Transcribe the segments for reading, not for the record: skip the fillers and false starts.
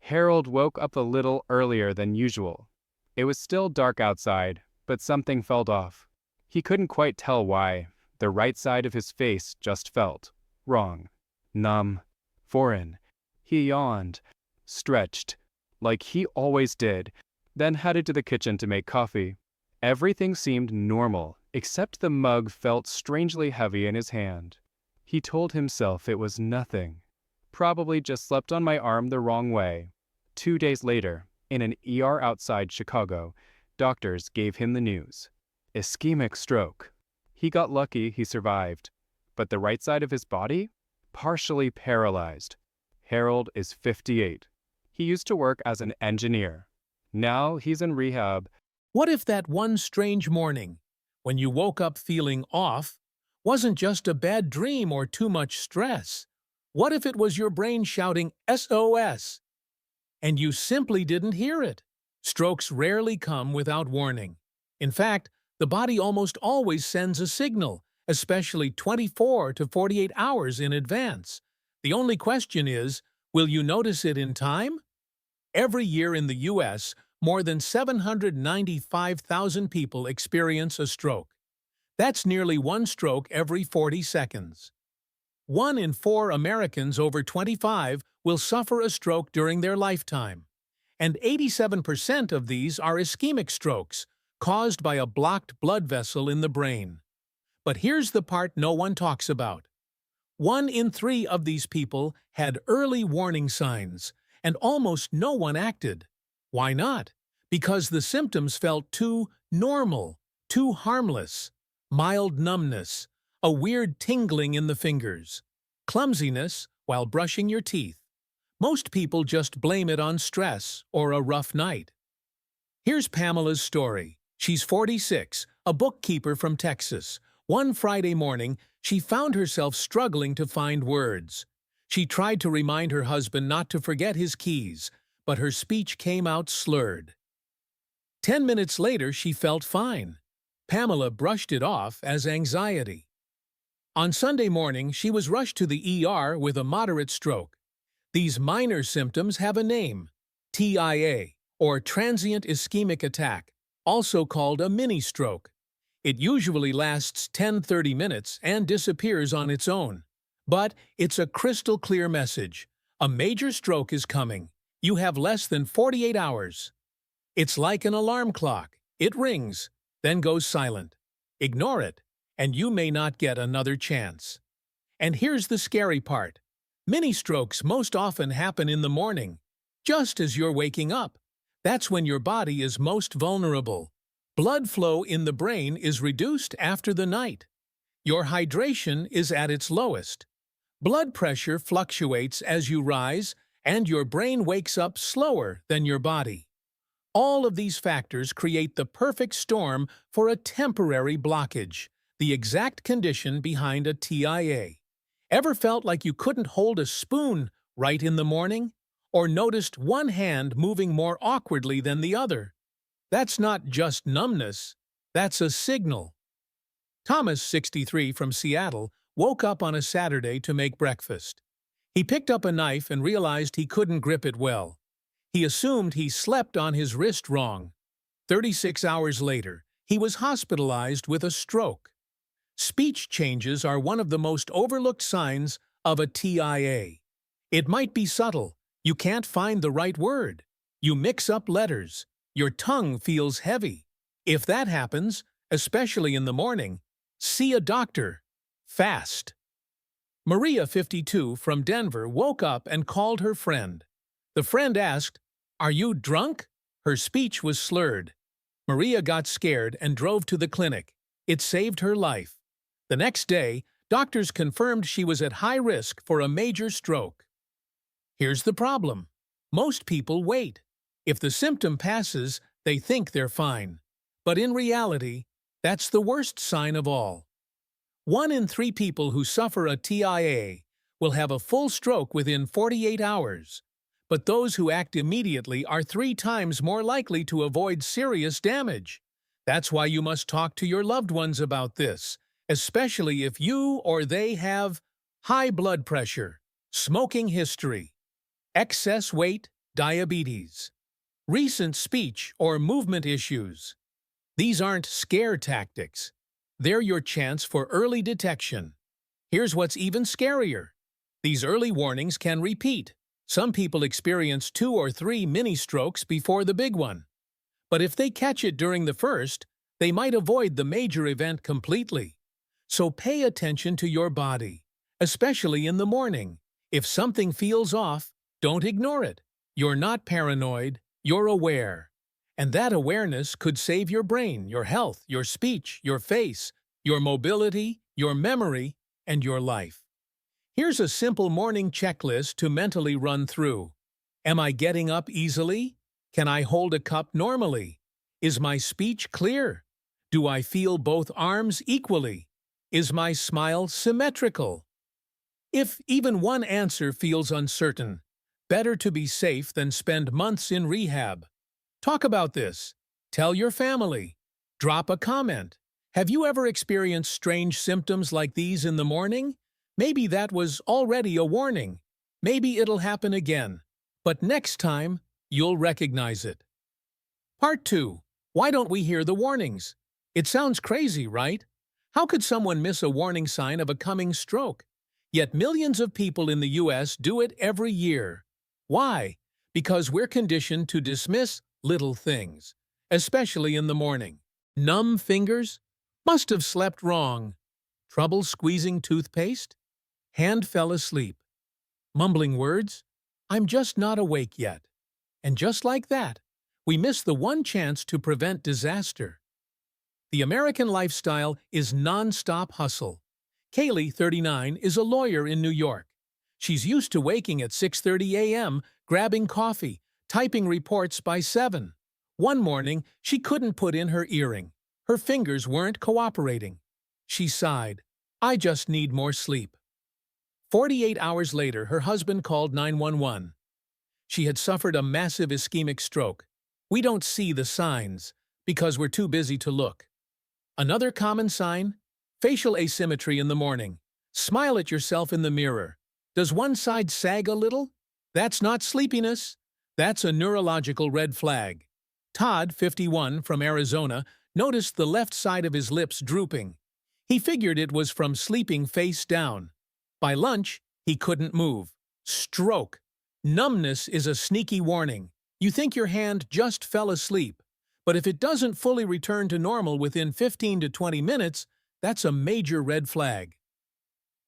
Harold woke up a little earlier than usual. It was still dark outside, but something felt off. He couldn't quite tell why. The right side of his face just felt wrong, numb, foreign. He yawned, stretched, like he always did, then headed to the kitchen to make coffee. Everything seemed normal, except the mug felt strangely heavy in his hand. He told himself it was nothing. Probably just slept on my arm the wrong way. 2 days later, in an ER outside Chicago, doctors gave him the news. Ischemic stroke. He got lucky he survived, but the right side of his body? Partially paralyzed. Harold is 58. He used to work as an engineer. Now he's in rehab. What if that one strange morning, when you woke up feeling off, wasn't just a bad dream or too much stress? What if it was your brain shouting SOS, and you simply didn't hear it? Strokes rarely come without warning. In fact, the body almost always sends a signal, especially 24 to 48 hours in advance. The only question is, will you notice it in time? Every year in the U.S., more than 795,000 people experience a stroke. That's nearly one stroke every 40 seconds. 1 in 4 Americans over 25 will suffer a stroke during their lifetime, and 87% of these are ischemic strokes, caused by a blocked blood vessel in the brain. But here's the part no one talks about. 1 in 3 of these people had early warning signs, and almost no one acted. Why not? Because the symptoms felt too normal, too harmless. Mild numbness, a weird tingling in the fingers, clumsiness while brushing your teeth. Most people just blame it on stress or a rough night. Here's Pamela's story. She's 46, a bookkeeper from Texas. One Friday morning, she found herself struggling to find words. She tried to remind her husband not to forget his keys, but her speech came out slurred. 10 minutes later, she felt fine. Pamela brushed it off as anxiety. On Sunday morning, she was rushed to the ER with a moderate stroke. These minor symptoms have a name: TIA, or transient ischemic attack, also called a mini-stroke. It usually lasts 10–30 minutes and disappears on its own. But it's a crystal-clear message. A major stroke is coming. You have less than 48 hours. It's like an alarm clock. It rings, then goes silent. Ignore it, and you may not get another chance. And here's the scary part. Mini-strokes most often happen in the morning, just as you're waking up. That's when your body is most vulnerable. Blood flow in the brain is reduced after the night. Your hydration is at its lowest. Blood pressure fluctuates as you rise, and your brain wakes up slower than your body. All of these factors create the perfect storm for a temporary blockage, the exact condition behind a TIA. Ever felt like you couldn't hold a spoon right in the morning? Or noticed one hand moving more awkwardly than the other? That's not just numbness, that's a signal. Thomas, 63, from Seattle, woke up on a Saturday to make breakfast. He picked up a knife and realized he couldn't grip it well. He assumed he slept on his wrist wrong. 36 hours later, he was hospitalized with a stroke. Speech changes are one of the most overlooked signs of a TIA. It might be subtle. You can't find the right word. You mix up letters. Your tongue feels heavy. If that happens, especially in the morning, see a doctor. Fast. Maria, 52, from Denver, woke up and called her friend. The friend asked, "Are you drunk?" Her speech was slurred. Maria got scared and drove to the clinic. It saved her life. The next day, doctors confirmed she was at high risk for a major stroke. Here's the problem. Most people wait. If the symptom passes, they think they're fine. But in reality, that's the worst sign of all. 1 in 3 people who suffer a TIA will have a full stroke within 48 hours. But those who act immediately are 3 times more likely to avoid serious damage. That's why you must talk to your loved ones about this, especially if you or they have high blood pressure, smoking history, excess weight, diabetes, recent speech or movement issues. These aren't scare tactics. They're your chance for early detection. Here's what's even scarier. These early warnings can repeat. Some people experience 2 or 3 mini-strokes before the big one. But if they catch it during the first, they might avoid the major event completely. So pay attention to your body, especially in the morning. If something feels off, don't ignore it. You're not paranoid, you're aware. And that awareness could save your brain, your health, your speech, your face, your mobility, your memory, and your life. Here's a simple morning checklist to mentally run through. Am I getting up easily? Can I hold a cup normally? Is my speech clear? Do I feel both arms equally? Is my smile symmetrical? If even one answer feels uncertain, better to be safe than spend months in rehab. Talk about this. Tell your family. Drop a comment. Have you ever experienced strange symptoms like these in the morning? Maybe that was already a warning. Maybe it'll happen again. But next time, you'll recognize it. Part 2. Why don't we hear the warnings? It sounds crazy, right? How could someone miss a warning sign of a coming stroke? Yet millions of people in the US do it every year. Why? Because we're conditioned to dismiss little things, especially in the morning. Numb fingers? Must have slept wrong. Trouble squeezing toothpaste? Hand fell asleep. Mumbling words? I'm just not awake yet. And just like that, we miss the one chance to prevent disaster. The American lifestyle is non-stop hustle. Kaylee, 39, is a lawyer in New York. She's used to waking at 6:30 a.m., grabbing coffee, typing reports by 7. One morning, she couldn't put in her earring. Her fingers weren't cooperating. She sighed, I just need more sleep. 48 hours later, her husband called 911. She had suffered a massive ischemic stroke. We don't see the signs because we're too busy to look. Another common sign? Facial asymmetry in the morning. Smile at yourself in the mirror. Does one side sag a little? That's not sleepiness. That's a neurological red flag. Todd, 51, from Arizona, noticed the left side of his lips drooping. He figured it was from sleeping face down. By lunch, he couldn't move. Stroke. Numbness is a sneaky warning. You think your hand just fell asleep, but if it doesn't fully return to normal within 15 to 20 minutes, that's a major red flag.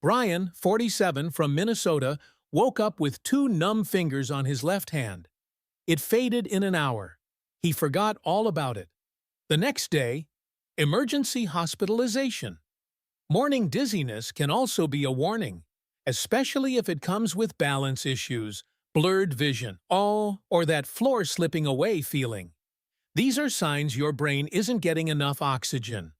Brian, 47, from Minnesota, woke up with 2 numb fingers on his left hand. It faded in an hour. He forgot all about it. The next day, emergency hospitalization. Morning dizziness can also be a warning, especially if it comes with balance issues, blurred vision, or that floor slipping away feeling. These are signs your brain isn't getting enough oxygen.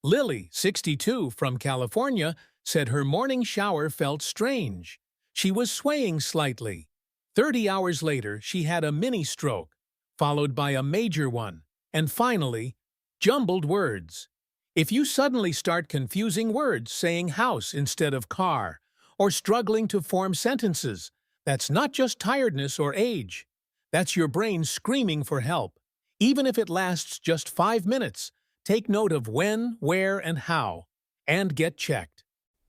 Lily, 62, from California, said her morning shower felt strange. She was swaying slightly. 30 hours later, she had a mini-stroke, followed by a major one, and finally, jumbled words. If you suddenly start confusing words, saying house instead of car, or struggling to form sentences, that's not just tiredness or age. That's your brain screaming for help. Even if it lasts just 5 minutes, take note of when, where, and how, and get checked.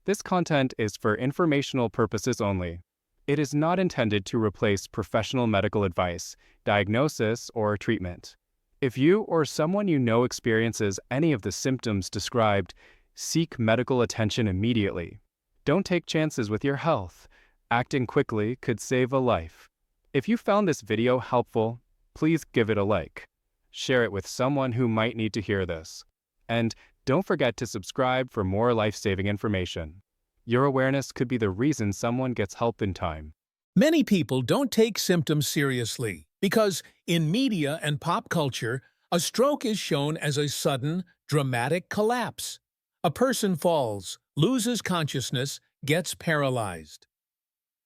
This content is for informational purposes only. It is not intended to replace professional medical advice, diagnosis, or treatment. If you or someone you know experiences any of the symptoms described, seek medical attention immediately. Don't take chances with your health. Acting quickly could save a life. If you found this video helpful, please give it a like. Share it with someone who might need to hear this. And don't forget to subscribe for more life-saving information. Your awareness could be the reason someone gets help in time. Many people don't take symptoms seriously because, in media and pop culture, a stroke is shown as a sudden, dramatic collapse. A person falls, loses consciousness, gets paralyzed.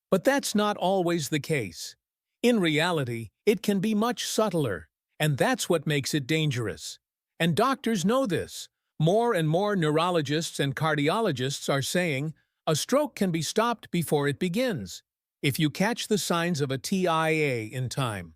But that's not always the case. In reality, it can be much subtler, and that's what makes it dangerous. And doctors know this. More and more neurologists and cardiologists are saying, a stroke can be stopped before it begins. if you catch the signs of a TIA in time.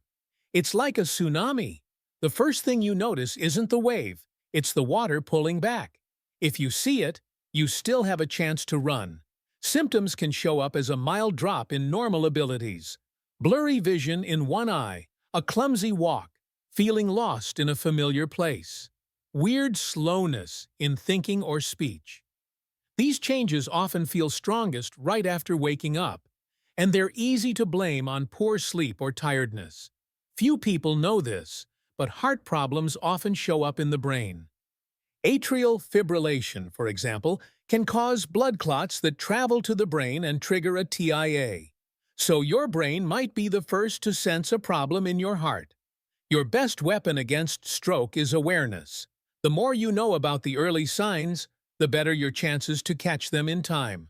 It's like a tsunami. The first thing you notice isn't the wave, it's the water pulling back. If you see it, you still have a chance to run. Symptoms can show up as a mild drop in normal abilities, blurry vision in one eye, a clumsy walk, feeling lost in a familiar place, weird slowness in thinking or speech. These changes often feel strongest right after waking up, and they're easy to blame on poor sleep or tiredness. Few people know this, but heart problems often show up in the brain. Atrial fibrillation, for example, can cause blood clots that travel to the brain and trigger a TIA. So your brain might be the first to sense a problem in your heart. Your best weapon against stroke is awareness. The more you know about the early signs, the better your chances to catch them in time.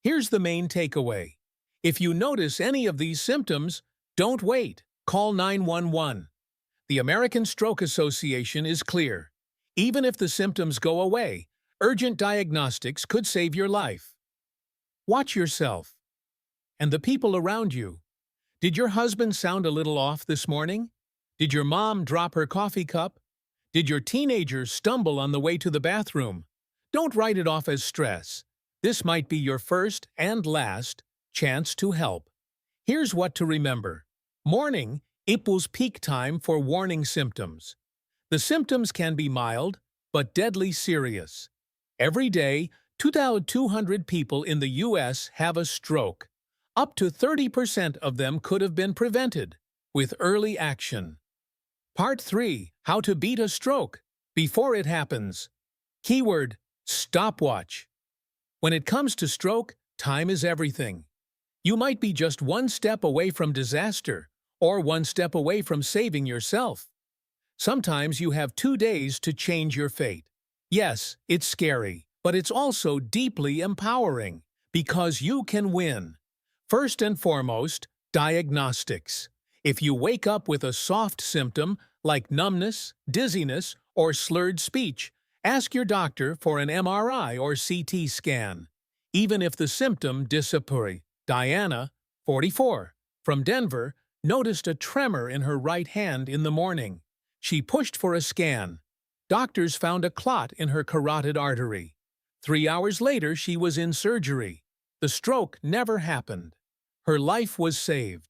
Here's the main takeaway. If you notice any of these symptoms, don't wait. Call 911. The American Stroke Association is clear. Even if the symptoms go away, urgent diagnostics could save your life. Watch yourself and the people around you. Did your husband sound a little off this morning? Did your mom drop her coffee cup? Did your teenager stumble on the way to the bathroom? Don't write it off as stress. This might be your first and last chance to help. Here's what to remember. Morning equals peak time for warning symptoms. The symptoms can be mild, but deadly serious. Every day, 2,200 people in the U.S. have a stroke. Up to 30% of them could have been prevented with early action. Part 3. How to beat a stroke before it happens. Keyword: stopwatch. When it comes to stroke, time is everything. You might be just one step away from disaster, or one step away from saving yourself. Sometimes you have 2 days to change your fate. Yes, it's scary, but it's also deeply empowering, because you can win. First and foremost, diagnostics. If you wake up with a soft symptom like numbness, dizziness, or slurred speech, ask your doctor for an MRI or CT scan. Even if the symptom disappears. Diana, 44, from Denver, noticed a tremor in her right hand in the morning. She pushed for a scan. Doctors found a clot in her carotid artery. 3 hours later, she was in surgery. The stroke never happened. Her life was saved.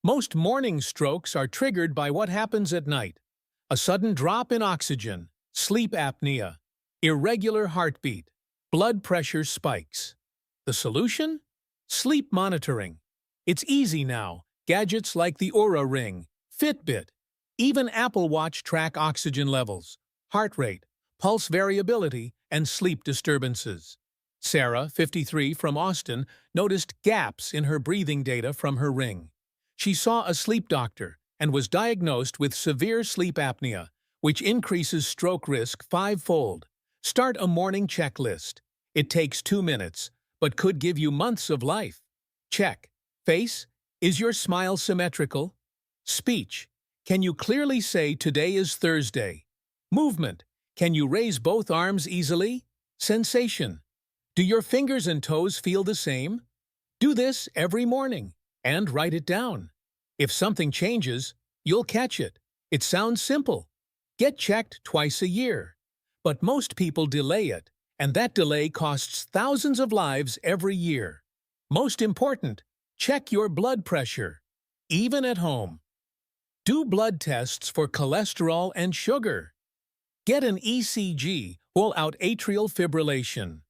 Most morning strokes are triggered by what happens at night: a sudden drop in oxygen, sleep apnea, irregular heartbeat, blood pressure spikes. The solution? Sleep monitoring. It's easy now. Gadgets like the Oura Ring, Fitbit, even Apple Watch track oxygen levels, heart rate, pulse variability, and sleep disturbances. Sarah, 53, from Austin, noticed gaps in her breathing data from her ring. She saw a sleep doctor and was diagnosed with severe sleep apnea, which increases stroke risk 5-fold. Start a morning checklist. It takes 2 minutes, but could give you months of life. Check. Face: is your smile symmetrical? Speech: can you clearly say today is Thursday? Movement: can you raise both arms easily? Sensation: do your fingers and toes feel the same? Do this every morning and write it down. If something changes, you'll catch it. It sounds simple. Get checked twice a year. But most people delay it, and that delay costs thousands of lives every year. Most important, check your blood pressure, even at home. Do blood tests for cholesterol and sugar. Get an ECG, rule out atrial fibrillation.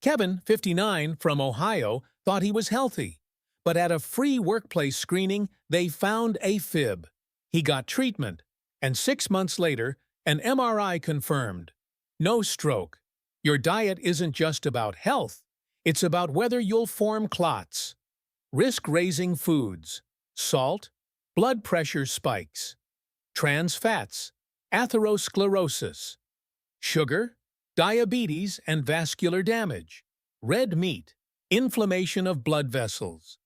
Kevin, 59, from Ohio, thought he was healthy, but at a free workplace screening, they found a fib. He got treatment, and 6 months later, an MRI confirmed: no stroke. Your diet isn't just about health, it's about whether you'll form clots. Risk-raising foods: salt, blood pressure spikes; trans fats, atherosclerosis; sugar, diabetes and vascular damage; red meat, inflammation of blood vessels.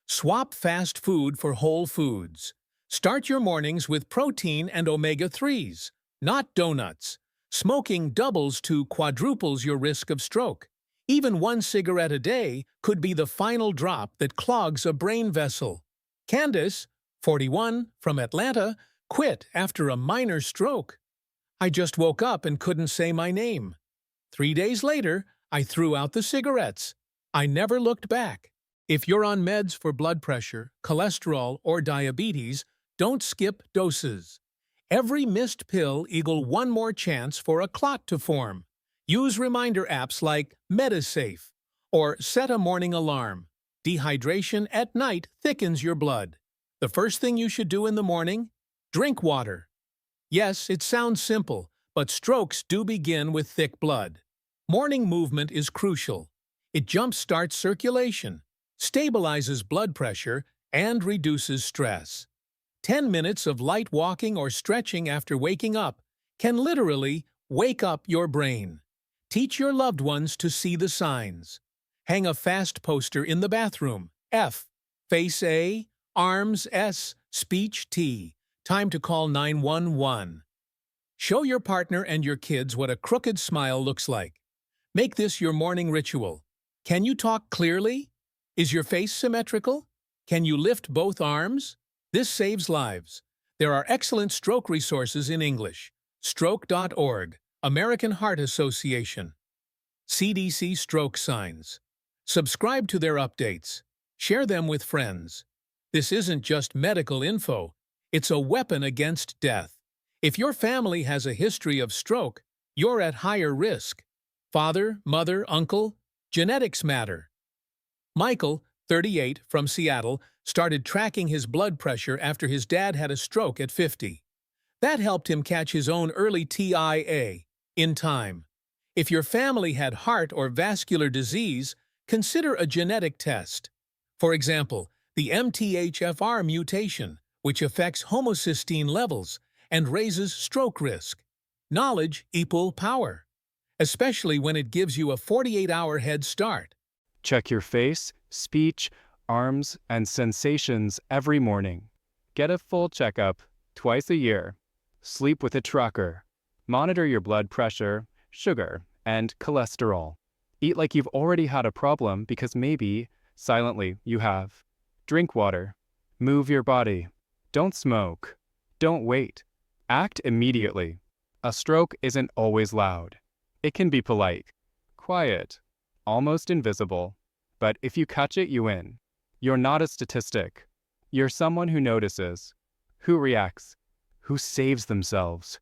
Swap fast food for whole foods. Start your mornings with protein and omega-3s, not donuts. Smoking doubles to quadruples your risk of stroke. Even one cigarette a day could be the final drop that clogs a brain vessel. Candace, 41, from Atlanta, quit after a minor stroke. I just woke up and couldn't say my name. 3 days later, I threw out the cigarettes. I never looked back. If you're on meds for blood pressure, cholesterol, or diabetes, don't skip doses. Every missed pill equals one more chance for a clot to form. Use reminder apps like MediSafe or set a morning alarm. Dehydration at night thickens your blood. The first thing you should do in the morning? Drink water. Yes, it sounds simple, but strokes do begin with thick blood. Morning movement is crucial. It jump-starts circulation, stabilizes blood pressure, and reduces stress. 10 minutes of light walking or stretching after waking up can literally wake up your brain. Teach your loved ones to see the signs. Hang a fast poster in the bathroom. F. Face A. Arms S. Speech T. Time to call 911. Show your partner and your kids what a crooked smile looks like. Make this your morning ritual. Can you talk clearly? Is your face symmetrical? Can you lift both arms? This saves lives. There are excellent stroke resources in English. Stroke.org, American Heart Association. CDC stroke signs. Subscribe to their updates. Share them with friends. This isn't just medical info. It's a weapon against death. If your family has a history of stroke, you're at higher risk. Father, mother, uncle, genetics matter. Michael, 38, from Seattle, started tracking his blood pressure after his dad had a stroke at 50. That helped him catch his own early TIA in time. If your family had heart or vascular disease, consider a genetic test. For example, the MTHFR mutation, which affects homocysteine levels and raises stroke risk. Knowledge equals power, especially when it gives you a 48-hour head start. Check your face, speech, arms, and sensations every morning. Get a full checkup twice a year. Sleep with a trucker. Monitor your blood pressure, sugar, and cholesterol. Eat like you've already had a problem because maybe, silently, you have. Drink water. Move your body. Don't smoke. Don't wait. Act immediately. A stroke isn't always loud. It can be polite, quiet, almost invisible. But if you catch it, you win. You're not a statistic. You're someone who notices, who reacts, who saves themselves.